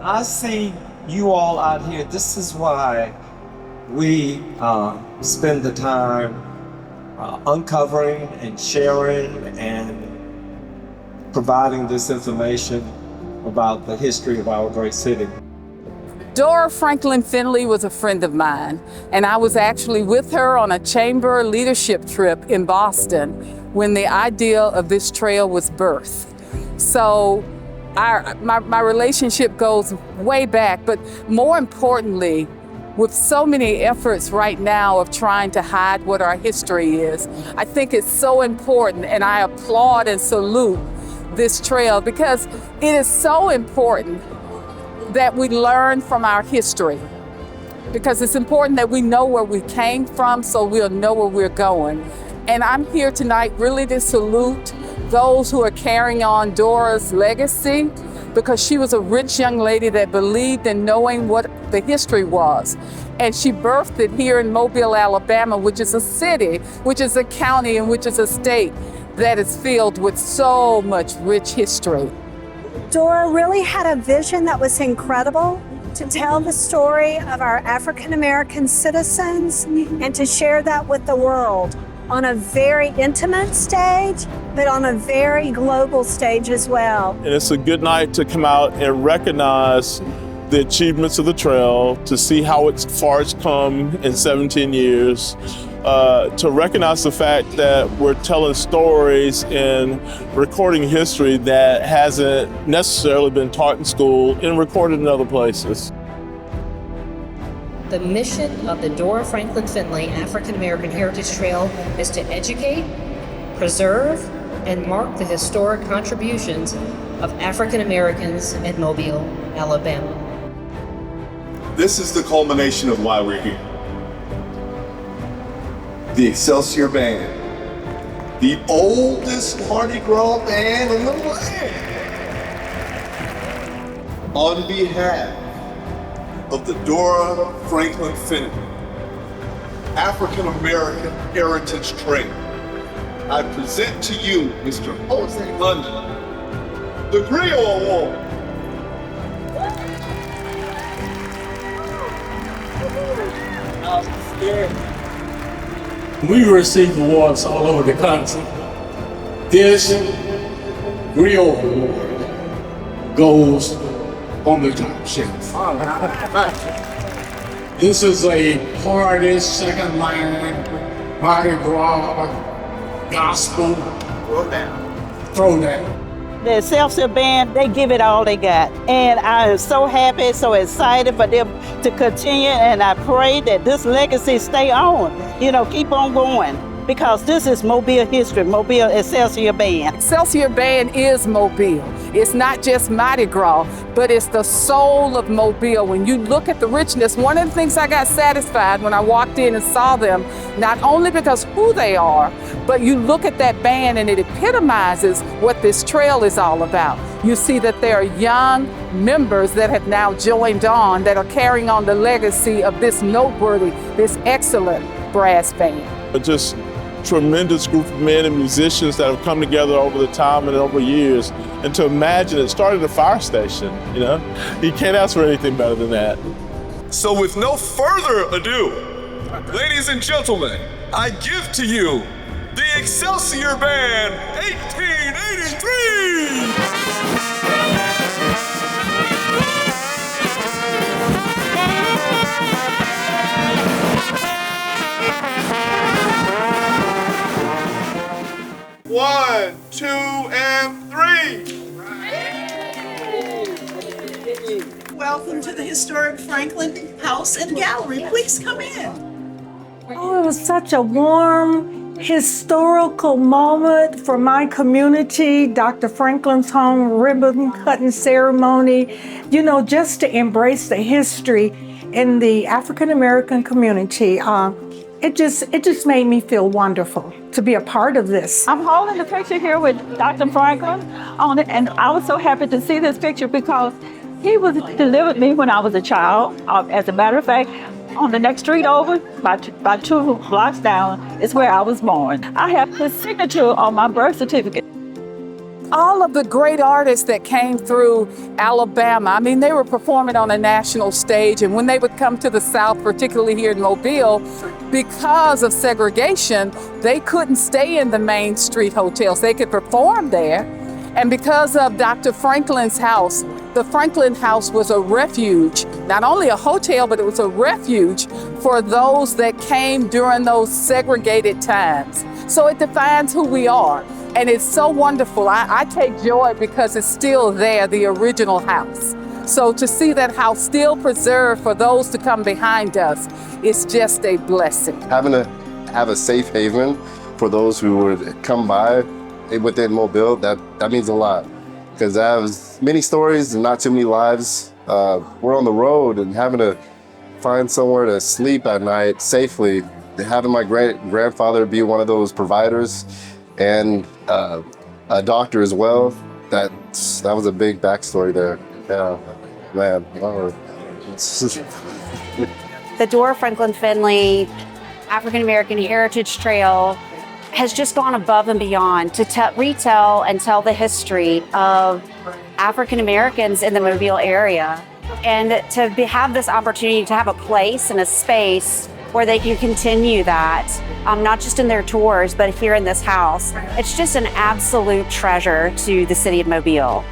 I see you all out here. This is why we spend the time uncovering and sharing and providing this information about the history of our great city. Dora Franklin Finley was a friend of mine, and I was actually with her on a chamber leadership trip in Boston when the idea of this trail was birthed. So my relationship goes way back, but more importantly, with so many efforts right now of trying to hide what our history is, I think it's so important, and I applaud and salute this trail because it is so important that we learn from our history, because it's important that we know where we came from so we'll know where we're going. And I'm here tonight really to salute those who are carrying on Dora's legacy, because she was a rich young lady that believed in knowing what the history was. And she birthed it here in Mobile, Alabama, which is a city, which is a county, and which is a state that is filled with so much rich history. Dora really had a vision that was incredible to tell the story of our African American citizens and to share that with the world on a very intimate stage, but on a very global stage as well. And it's a good night to come out and recognize the achievements of the trail, to see how far it's come in 17 years, to recognize the fact that we're telling stories and recording history that hasn't necessarily been taught in school and recorded in other places. The mission of the Dora Franklin Finley African American Heritage Trail is to educate, preserve, and mark the historic contributions of African Americans in Mobile, Alabama. This is the culmination of why we're here. The Excelsior Band, the oldest Mardi Gras band in the land. On behalf of the Dora Franklin Finley African American Heritage Trail, I present to you Mr. Jose London, the Griot Award. We receive awards all over the country. This Griot Award goes on the top shelf. This is a party, second line, Mardi Gras, gospel, throwdown. The Excelsior Band, they give it all they got. And I am so happy, so excited for them to continue, and I pray that this legacy stay on, keep on going. Because this is Mobile history, Mobile Excelsior Band. Excelsior Band is Mobile. It's not just Mardi Gras, but it's the soul of Mobile. When you look at the richness, one of the things I got satisfied when I walked in and saw them, not only because who they are, but you look at that band and it epitomizes what this trail is all about. You see that there are young members that have now joined on, that are carrying on the legacy of this noteworthy, this excellent brass band. Just tremendous group of men and musicians that have come together over the time and over years. And to imagine it started at a fire station, you can't ask for anything better than that. So with no further ado, ladies and gentlemen, I give to you the Excelsior Band 1883! One, two, and three. Welcome to the historic Franklin House and Gallery. Please come in. Oh, it was such a warm, historical moment for my community, Dr. Franklin's home ribbon cutting ceremony, just to embrace the history in the African American community. It just made me feel wonderful to be a part of this. I'm holding the picture here with Dr. Franklin on it, and I was so happy to see this picture because he was delivered me when I was a child. As a matter of fact, on the next street over, about 2 blocks down, is where I was born. I have his signature on my birth certificate. all of the great artists that came through Alabama. I mean, they were performing on a national stage, and when they would come to the South, particularly here in Mobile, because of segregation, they couldn't stay in the main street hotels. They could perform there. And because of Dr. Franklin's house, the Franklin House was a refuge, not only a hotel, but it was a refuge for those that came during those segregated times. So it defines who we are. And it's so wonderful. I take joy because it's still there, the original house. So to see that house still preserved for those to come behind us is just a blessing. Having to have a safe haven for those who would come by within Mobile, that means a lot. Because I have many stories and not too many lives. We're on the road and having to find somewhere to sleep at night safely. Having my grandfather be one of those providers and a doctor as well, that was a big backstory there. Yeah, man. The Dora Franklin Finley African American Heritage Trail has just gone above and beyond to retell and tell the history of African Americans in the Mobile area, and to have this opportunity to have a place and a space where they can continue that, not just in their tours, but here in this house. It's just an absolute treasure to the city of Mobile.